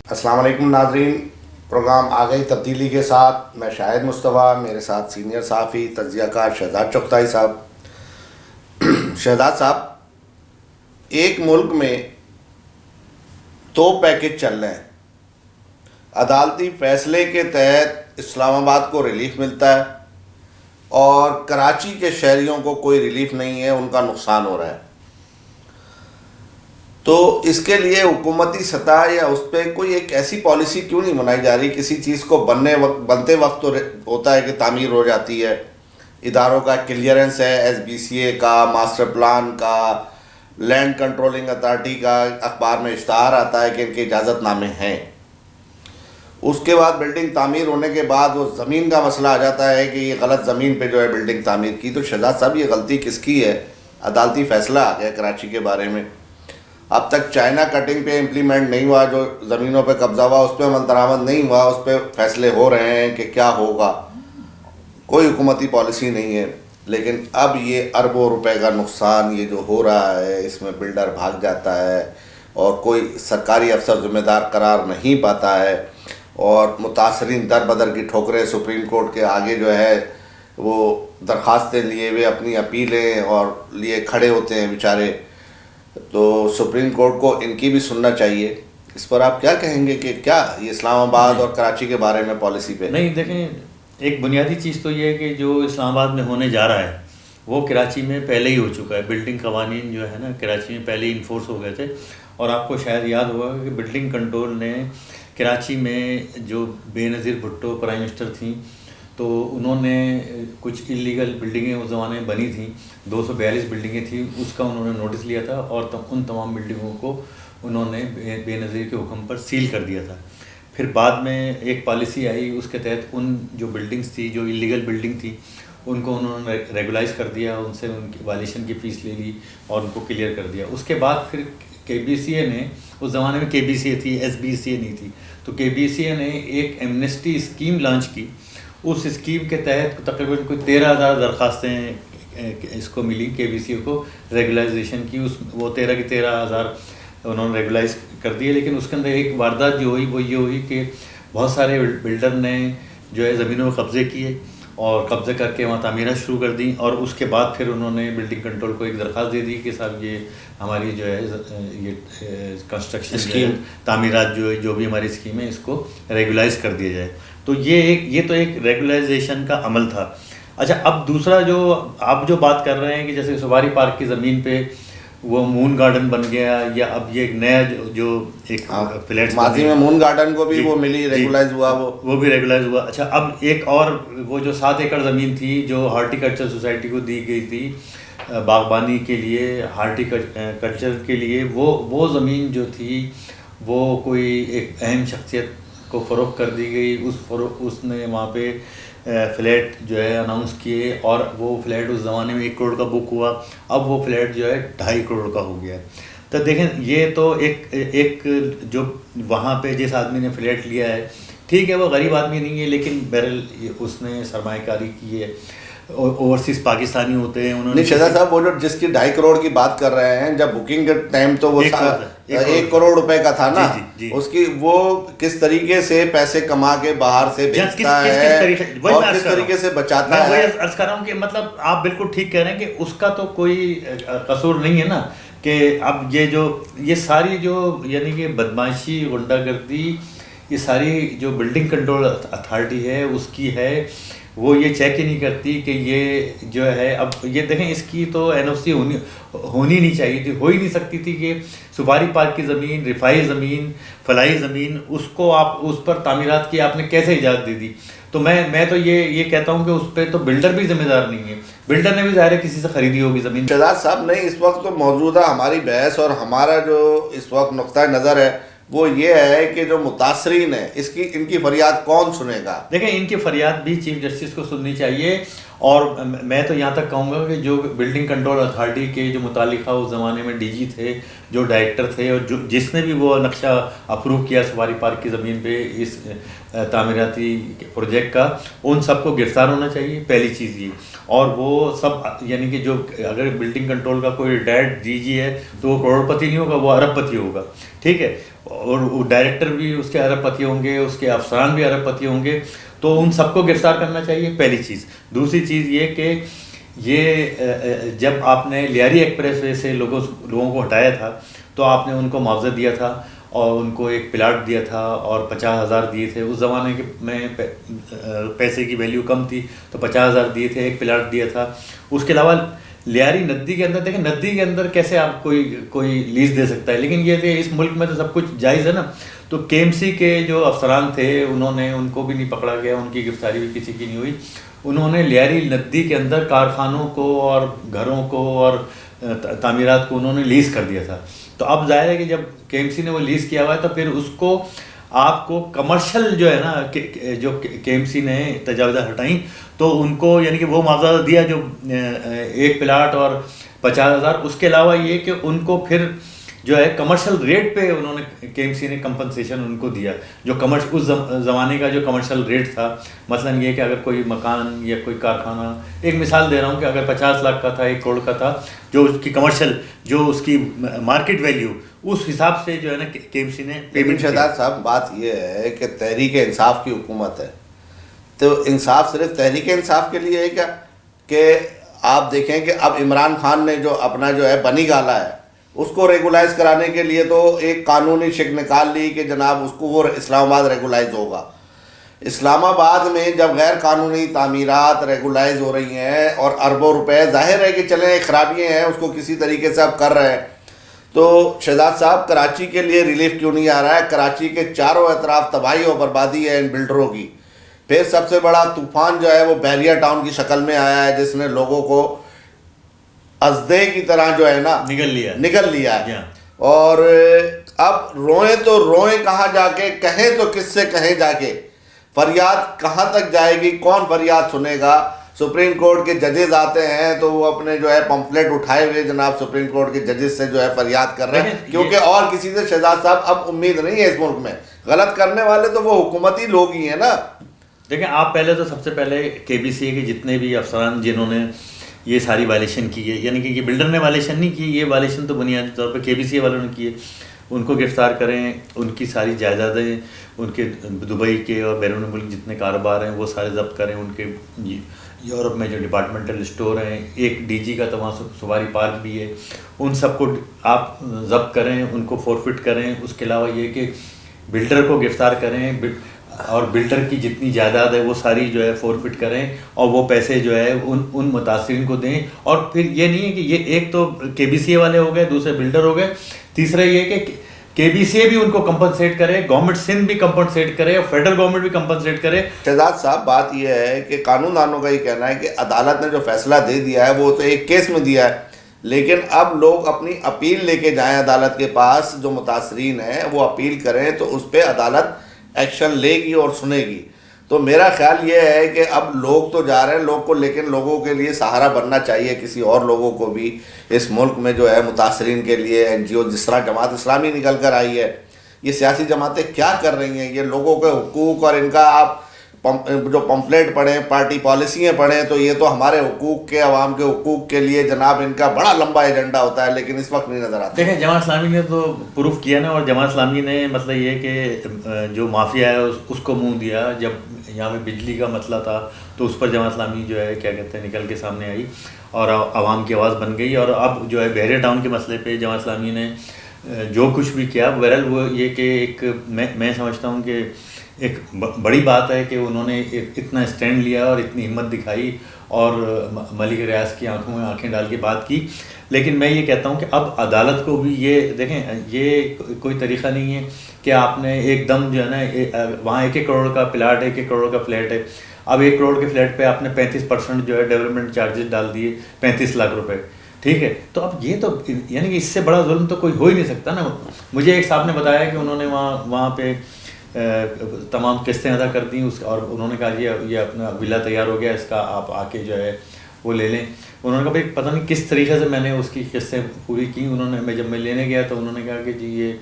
अस्सलाम वालेकुम नाजरीन। प्रोग्राम आ गई तब्दीली के साथ मैं शाहिद मुस्तफ़ा, मेरे साथ सीनियर सहाफ़ी तज्ज़ियाकार शहजाद चुगताई साहब। शहजाद साहब, एक मुल्क में दो पैकेज चल रहे हैं। अदालती फ़ैसले के तहत इस्लामाबाद को रिलीफ मिलता है और कराची के शहरियों को कोई रिलीफ नहीं है, उनका नुकसान हो रहा है। तो इसके लिए हुकूमती सतह या उस पर कोई एक ऐसी पॉलिसी क्यों नहीं बनाई जा रही? किसी चीज़ को बनते वक्त तो होता है कि तामीर हो जाती है, इदारों का क्लियरेंस है, SBCA का, मास्टर प्लान का, लैंड कंट्रोलिंग अथॉरिटी का, अखबार में इश्तहार आता है कि इनके इजाज़तनामे हैं। उसके बाद बिल्डिंग तामीर होने के बाद वो ज़मीन का मसला आ जाता है कि ये गलत ज़मीन पे जो है बिल्डिंग तामीर की। तो शहजाद साहब, ये गलती किसकी है? अदालती फ़ैसला आ गया कराची के बारे में, अब तक चाइना कटिंग पे इम्प्लीमेंट नहीं हुआ, जो ज़मीनों पे कब्जा हुआ उस पर अमल दरामद नहीं हुआ, उस पर फैसले हो रहे हैं कि क्या होगा, कोई हुकूमती पॉलिसी नहीं है। लेकिन अब ये अरबों रुपए का नुकसान ये जो हो रहा है, इसमें बिल्डर भाग जाता है और कोई सरकारी अफसर ज़िम्मेदार करार नहीं पाता है और मुतासरीन दर बदर की ठोकरें सुप्रीम कोर्ट के आगे जो है वो दरख्वास्तें लिए हुए अपनी अपीलें और लिए खड़े होते हैं बेचारे। तो सुप्रीम कोर्ट को इनकी भी सुनना चाहिए। इस पर आप क्या कहेंगे कि क्या ये इस्लामाबाद और कराची के बारे में पॉलिसी पे? नहीं, देखें, एक बुनियादी चीज़ तो ये है कि जो इस्लामाबाद में होने जा रहा है वो कराची में पहले ही हो चुका है। बिल्डिंग कवानीन जो है ना, कराची में पहले ही इन्फोर्स हो गए थे। और आपको शायद याद होगा कि बिल्डिंग कंट्रोल ने कराची में जो बेनज़ीर भुट्टो प्राइम मिनिस्टर थी, तो उन्होंने कुछ इलीगल बिल्डिंगें उस ज़माने में बनी थी, 242 बिल्डिंगें थी, उसका उन्होंने नोटिस लिया था और उन तमाम बिल्डिंगों को उन्होंने बेनज़ीर के हुक्म पर सील कर दिया था। फिर बाद में एक पॉलिसी आई, उसके तहत उन जो बिल्डिंग्स थी, जो इलीगल बिल्डिंग थी, उनको उन्होंने रेगुलाइज कर दिया, उनसे उनकी वायलेशन की फ़ीस ले ली और उनको क्लियर कर दिया। उसके बाद फिर KBCA ने, उस ज़माने में KBCA थी, SBCA नहीं थी, तो KBCA ने एक एमनेस्टी स्कीम लॉन्च की। उस स्कीम के तहत तकरीबन कोई 13,000 दरख्वास्तें इसको मिली KBCA को रेगुलाइजेशन की। उस वो 13,000 उन्होंने रेगुलाइज कर दिए। लेकिन उसके अंदर एक वारदात जो हुई वो ये हुई कि बहुत सारे बिल्डर ने जो है ज़मीनों में कब्ज़े किए और कब्ज़े करके वहाँ तामीरात शुरू कर दी। और उसके बाद फिर उन्होंने बिल्डिंग कंट्रोल को एक दरख्वास्त दे दी कि साहब ये हमारी जो है ये कंस्ट्रक्शन स्कीम, तामीरात जो भी हमारी स्कीम है, इसको रेगुलाइज कर दिया जाए। तो ये तो एक रेगुलाइजेशन का अमल था। अच्छा, अब दूसरा जो आप जो बात कर रहे हैं कि जैसे सवारी पार्क की ज़मीन पे वो मून गार्डन बन गया, या अब ये एक नया जो एक फ्लैट माजी में मून गार्डन को भी वो मिली, रेगुलाइज हुआ, वो भी रेगुलाइज हुआ। अच्छा, अब एक और वो जो 7 एकड़ ज़मीन थी जो हार्टिकल्चर सोसाइटी को दी गई थी बागबानी के लिए, हार्टिकल्चर के लिए, वो ज़मीन जो थी वो कोई एक अहम शख्सियत को फ़रोख्त कर दी गई। उसने वहाँ पे फ्लैट जो है अनाउंस किए और वो फ्लैट उस ज़माने में 1 करोड़ का बुक हुआ। अब वो फ्लैट जो है 2.5 करोड़ का हो गया। तो देखें, ये तो एक जो वहाँ पे जिस आदमी ने फ्लैट लिया है, ठीक है, वो गरीब आदमी नहीं है, लेकिन बहरहाल उसने सरमायाकारी की है। ओवरसीज़ पाकिस्तानी होते हैं, उन्होंने शहजाद साहब वो जो जिसकी 2.5 करोड़ की बात कर रहे हैं, जब बुकिंग के टाइम तो वो 1 करोड़ रुपए का था ना। जी। उसकी वो किस तरीके से पैसे कमा के बाहर से भेजता है और किस तरीके से बचाता है। मैं वही अर्ज कर रहा हूँ कि मतलब आप बिल्कुल ठीक कह रहे हैं कि उसका तो कोई कसूर नहीं है ना। कि अब ये सारी जो यानी कि बदमाशी, गुंडागर्दी, ये सारी जो बिल्डिंग कंट्रोल अथॉरिटी है उसकी है, वो ये चेक ही नहीं करती कि ये जो है। अब ये देखें, इसकी तो NOC होनी नहीं चाहिए थी, हो ही नहीं सकती थी कि सुपारी पार्क की ज़मीन, रिफाई ज़मीन, फलाई ज़मीन, उसको आप उस पर तामीरात की आपने कैसे इजाज़त दे दी। तो मैं तो ये कहता हूँ कि उस पर तो बिल्डर भी जिम्मेदार नहीं है, बिल्डर ने भी ज़ाहिर है किसी से ख़रीदी होगी ज़मीन। शहजाद साहब, नहीं, इस वक्त तो मौजूदा हमारी बहस और हमारा जो इस वक्त नुक्ता नज़र है वो ये है कि जो मुतासरीन है इनकी फरियाद कौन सुनेगा? देखें, इनकी फरियाद भी चीफ जस्टिस को सुननी चाहिए। और मैं तो यहाँ तक कहूँगा कि जो बिल्डिंग कंट्रोल अथॉरिटी के जो मुतालिका उस ज़माने में DG थे, जो डायरेक्टर थे, और जिसने भी वो नक्शा अप्रूव किया सवारी पार्क की ज़मीन पे इस तामीराती प्रोजेक्ट का, उन सबको गिरफ्तार होना चाहिए, पहली चीज़ ये। और वो सब यानी कि जो अगर बिल्डिंग कंट्रोल का कोई रिटायर्ड DG है तो वो करोड़पति नहीं होगा, वो अरबपति होगा, ठीक है। और वो डायरेक्टर भी उसके अरबपति होंगे, उसके अफसरान भी अरबपति होंगे, तो उन सबको गिरफ्तार करना चाहिए, पहली चीज़। दूसरी चीज़ ये कि ये जब आपने लियारी एक्सप्रेस वे से लोगों को हटाया था तो आपने उनको मुआवजा दिया था और उनको एक प्लाट दिया था और 50,000 दिए थे। उस ज़माने के में पैसे की वैल्यू कम थी तो 50,000 दिए थे, एक प्लाट दिया था। उसके अलावा लियारी नदी के अंदर, देखें नदी के अंदर कैसे आप कोई लीज दे सकता है, लेकिन ये इस मुल्क में तो सब कुछ जायज़ है ना। तो केएमसी के जो अफसरान थे उनको भी नहीं पकड़ा गया, उनकी गिरफ्तारी भी किसी की नहीं हुई। उन्होंने लियारी नदी के अंदर कारखानों को और घरों को और तामीरात को उन्होंने लीज़ कर दिया था। तो अब जाहिर है कि जब केएमसी ने वो लीज़ किया हुआ है तो फिर उसको आपको कमर्शियल जो है ना जो केएमसी ने तजावज़ात हटाई तो उनको यानी कि वो मुआवजा दिया जो एक प्लाट और 50,000। उसके अलावा ये कि उनको फिर जो है कमर्शियल रेट पे उन्होंने केएमसी ने कंपनसेशन उनको दिया, जो उस ज़माने का जो कमर्शियल रेट था। मसलन ये कि अगर कोई मकान या कोई कारखाना, एक मिसाल दे रहा हूँ कि अगर 50 लाख का था, 1 करोड़ का था, जो उसकी कमर्शियल जो उसकी मार्केट वैल्यू, उस हिसाब से जो है ना केएमसी ने पेमेंट। शहजाद साहब, बात यह है कि तहरीक इंसाफ की हुकूमत है, तो इंसाफ सिर्फ तहरीक इंसाफ के लिए है क्या? कि आप देखें कि अब इमरान खान ने जो अपना जो है बनी गाला है उसको रेगुलाइज कराने के लिए तो एक कानूनी शिक निकाल ली कि जनाब उसको वो इस्लामाबाद रेगुलाइज होगा। इस्लामाबाद में जब गैर कानूनी तामीरात रेगुलाइज हो रही हैं और अरबों रुपए, जाहिर है कि चलें खराबियाँ हैं, उसको किसी तरीके से आप कर रहे हैं। तो शहजाद साहब, कराची के लिए रिलीफ क्यों नहीं आ रहा है? कराची के चारों अतराफ तबाही और बर्बादी है इन बिल्डरों की। फिर सबसे बड़ा तूफान जो है वो बहरिया टाउन की शक्ल में आया है, जिसने लोगों को अजदे की तरह जो है ना निगल लिया है। और अब रोएं तो रोएं कहाँ जाके, कहें तो किससे कहें जाके, फरियाद कहाँ तक जाएगी, कौन फरियाद सुनेगा? सुप्रीम कोर्ट के जजेस आते हैं तो वो अपने जो है पंफलेट उठाए हुए जनाब सुप्रीम कोर्ट के जजेस से जो है फरियाद कर रहे हैं, क्योंकि और किसी से शहजाद साहब अब उम्मीद नहीं है इस मुल्क में। गलत करने वाले तो वो हुकूमती लोग ही हैं ना। देखें, आप पहले तो सबसे पहले केबीसी के जितने भी अफसरान जिन्होंने ये सारी वायलेशन की है, यानी कि ये बिल्डर ने वायलेशन नहीं की, ये वायलेशन तो बुनियादी तौर पर केबीसी वालों ने की है, उनको गिरफ्तार करें, उनकी सारी जायदादें, उनके दुबई के और बैरून मुल्क जितने कारोबार हैं वो सारे जब्त करें, उनके यूरोप में जो डिपार्टमेंटल स्टोर हैं, एक डीजी का तो वहाँ सवारी पार्क भी है, उन सबको आप जब्त करें, उनको फोरफिट करें। उसके अलावा ये कि बिल्डर को गिरफ्तार करें और बिल्डर की जितनी जायदाद है वो सारी जो है फोरफिट करें और वो पैसे जो है उन मुतासिरीन को दें। और फिर ये नहीं है कि ये एक तो केबीसीए वाले हो गए, दूसरे बिल्डर हो गए, तीसरा ये कि केबीसीए भी उनको कंपनसेट करे, गवर्नमेंट सिंध भी कंपनसेट करे और फेडरल गवर्नमेंट भी कंपनसेट करे। शहजाद साहब, बात यह है कि कानूनदानों का ये कहना है कि अदालत ने जो फैसला दे दिया है वो तो एक केस में दिया है, लेकिन अब लोग अपनी अपील लेके जाएं अदालत के पास, जो मुतासरीन हैं वो अपील करें तो उस पर अदालत एक्शन लेगी और सुनेगी। तो मेरा ख्याल ये है कि अब लोग तो जा रहे हैं लोग को, लेकिन लोगों के लिए सहारा बनना चाहिए किसी और लोगों को भी इस मुल्क में जो है मुतासरीन के लिए। एनजीओ जिस तरह जमात इस्लामी निकल कर आई है, ये सियासी जमातें क्या कर रही हैं, ये लोगों के हुकूक और इनका आप जो पम्फलेट पढ़ें, पार्टी पॉलिसियाँ पढ़ें, तो ये तो हमारे हुकूक के, अवाम के हुकूक के लिए जनाब इनका बड़ा लंबा एजेंडा होता है, लेकिन इस वक्त नहीं नज़र आता। देखें, जमात इस्लामी ने तो प्रूफ किया ना, और जमात इस्लामी ने मतलब ये कि जो माफिया है उसको मुंह दिया। जब यहाँ पे बिजली का मसला था तो उस पर जमात इस्लामी जो है क्या कहते हैं निकल के सामने आई और आवाम की आवाज़ बन गई। और अब जो है बहरिया टाउन के मसले पे जमात इस्लामी ने जो कुछ भी किया, बहरहाल वो ये कि एक मैं समझता हूँ कि एक बड़ी बात है कि उन्होंने इतना स्टैंड लिया और इतनी हिम्मत दिखाई और मलिक रियाज की आंखों में आंखें डाल के बात की। लेकिन मैं ये कहता हूँ कि अब अदालत को भी ये देखें, ये कोई तरीक़ा नहीं है कि आपने एकदम जो है ना वहाँ 1-1 करोड़ का प्लाट, 1-1 करोड़ का फ्लैट है, अब 1 करोड़ के फ्लैट पे आपने 35% जो है डेवलपमेंट चार्जेस डाल दिए, 35 लाख रुपए, ठीक है। तो अब ये तो यानी कि इससे बड़ा जुल्म तो कोई हो ही नहीं सकता ना। मुझे एक साहब ने बताया कि उन्होंने वहाँ पे तमाम किस्तें अदा कर दी और उन्होंने कहा ये अपना विला तैयार हो गया, इसका आप आके जो है वो ले लें। उन्होंने कहा भाई पता नहीं किस तरीके से मैंने उसकी किस्तें पूरी की। जब मैं लेने गया तो उन्होंने कहा कि जी ये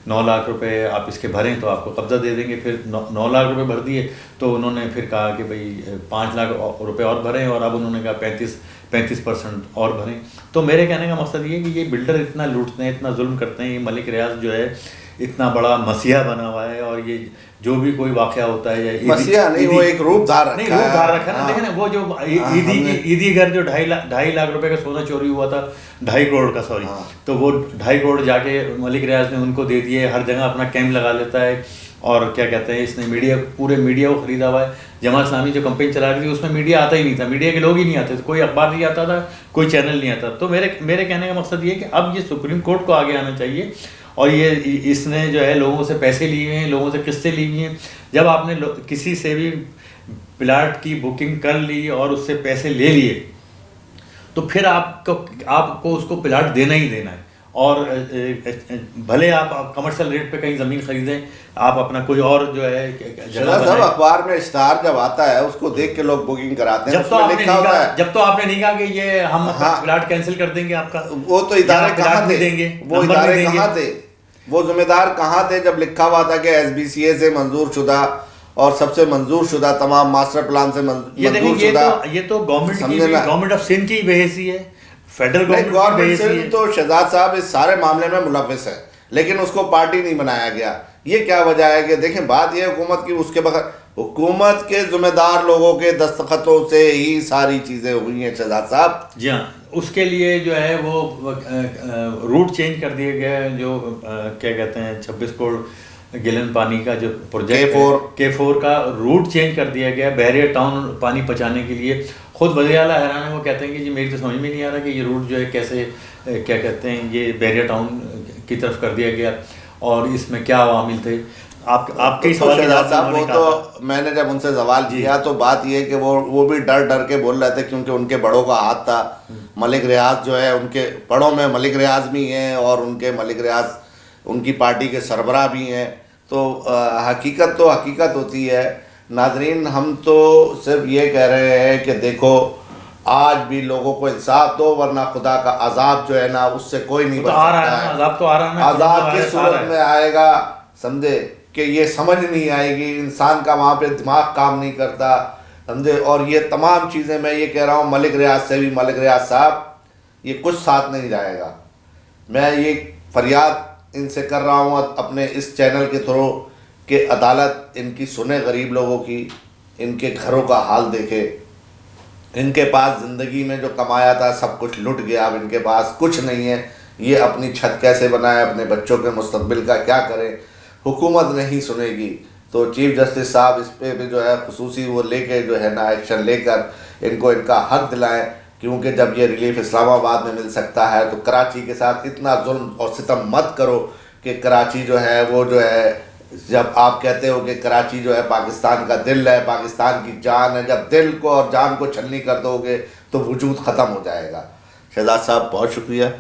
9 लाख रुपए आप इसके भरें तो आपको कब्ज़ा दे देंगे। फिर 9 लाख रुपए भर दिए तो उन्होंने फिर कहा कि भाई 5 लाख रुपए और भरें, और अब उन्होंने कहा 35% और भरें। तो मेरे कहने का मकसद ये है कि ये बिल्डर इतना लूटते हैं, इतना जुल्म करते हैं। ये मलिक रियाज जो है इतना बड़ा मसीहा बना हुआ है, और ये जो भी कोई वाक़या होता है, या मसीहा नहीं, वो एक रूप धार रखा है। नहीं, रूप धार रखा है ना। हाँ। देखें ना, वो जो ईदी घर जो 2.5 लाख रुपए का सोना चोरी हुआ था, 2.5 करोड़ का, सॉरी, तो वो 2.5 करोड़ जाके मलिक रियाज ने उनको दे दिए। हर जगह अपना कैंप लगा लेता है, और क्या कहते हैं, इसने मीडिया, पूरे मीडिया को खरीदा हुआ है। जमात इस्लामी जो कंपेन चला रही थी उसमें मीडिया आता ही नहीं था, मीडिया के लोग ही नहीं आते थे, कोई अखबार नहीं आता था, कोई चैनल नहीं आता। तो मेरे कहने का मकसद ये है कि अब ये सुप्रीम कोर्ट को आगे आना चाहिए, और ये इसने जो है लोगों से पैसे लिए हुए हैं, लोगों से किस्तें ली हुई हैं। जब आपने किसी से भी प्लाट की बुकिंग कर ली और उससे पैसे ले लिए, तो फिर आपको उसको प्लाट देना ही देना है। और भले आप कमर्शियल रेट पे कहीं ज़मीन खरीदें, आप अपना कोई और जो है जगह सब अखबार में इश्तहार जब आता है उसको देख के लोग बुकिंग कराते हैं। जब तो आपने नहीं कहा कि ये हम प्लाट कैंसिल कर देंगे आपका, वो तो इदारे कहाँ थे, वो इदारे कहाँ थे, वो जिम्मेदार कहाँ थे जब लिखा हुआ था कि SBCA से मंजूर शुदा और सबसे मंजूर शुदा तमाम मास्टर प्लान से मंजूर शुदा। ये तो गवर्नमेंट ऑफ सिंध की बेहसी है, फेडरल गवर्नमेंट से तो शहजाद साहब इस सारे मामले में मुलविस है, लेकिन उसको पार्टी नहीं बनाया गया। ये क्या वजह है कि देखें, बात ये हुकूमत की, उसके बगैर हुकूमत के जिम्मेदार लोगों के दस्तखतों से ही सारी चीज़ें हुई हैं शहजाद साहब। जी हाँ, उसके लिए जो है वो रूट चेंज कर दिया गया है, जो क्या कहते हैं 26 करोड़ गिलन पानी का जो प्रोजेक्ट K4 का रूट चेंज कर दिया गया बैरियर टाउन पानी पहुँचाने के लिए। खुद वज़ीर आला हैरान है, वो कहते हैं कि जी मेरी तो समझ में नहीं आ रहा कि ये रूट जो है कैसे, क्या कहते हैं, ये बैरियर टाउन की तरफ कर दिया गया, और इसमें क्या अवामिल थे। आपके सवाल के जवाब वो तो मैंने जब उनसे सवाल किया तो बात ये कि वो भी डर के बोल रहे थे, क्योंकि उनके बड़ों का हाथ था। मलिक रियाज जो है, उनके बड़ों में मलिक रियाज भी हैं, और उनके मलिक रियाज उनकी पार्टी के सरबराह भी हैं। तो हकीकत होती है। नाजरीन, हम तो सिर्फ ये कह रहे हैं कि देखो, आज भी लोगों को इंसाफ दो, वरना खुदा का अजाब जो है ना, उससे कोई नहीं बच सकता है। अजाब तो आ रहा है, अजाब किस सूरत में आएगा समझे, कि ये समझ नहीं आएगी, इंसान का वहाँ पे दिमाग काम नहीं करता, समझे। और ये तमाम चीज़ें मैं ये कह रहा हूँ, मलिक रियाज से भी, मलिक रियाज साहब, ये कुछ साथ नहीं जाएगा। मैं ये फरियाद इनसे कर रहा हूँ अपने इस चैनल के थ्रू कि अदालत इनकी सुने, गरीब लोगों की, इनके घरों का हाल देखे। इनके पास ज़िंदगी में जो कमाया था सब कुछ लुट गया, अब इनके पास कुछ नहीं है। ये अपनी छत कैसे बनाए, अपने बच्चों के मुस्तकबिल का क्या करें, हुकूमत नहीं सुनेगी। तो चीफ जस्टिस साहब इस पे भी जो है खुसूसी वो लेके जो है ना एक्शन लेकर इनको इनका हक दिलाएं, क्योंकि जब ये रिलीफ इस्लामाबाद में मिल सकता है तो कराची के साथ इतना जुल्म और सितम मत करो कि कराची जो है वो जो है, जब आप कहते हो कि कराची जो है पाकिस्तान का दिल है, पाकिस्तान की जान है, जब दिल को और जान को छलनी कर दोगे तो वजूद ख़त्म हो जाएगा। शहजाद साहब बहुत शुक्रिया।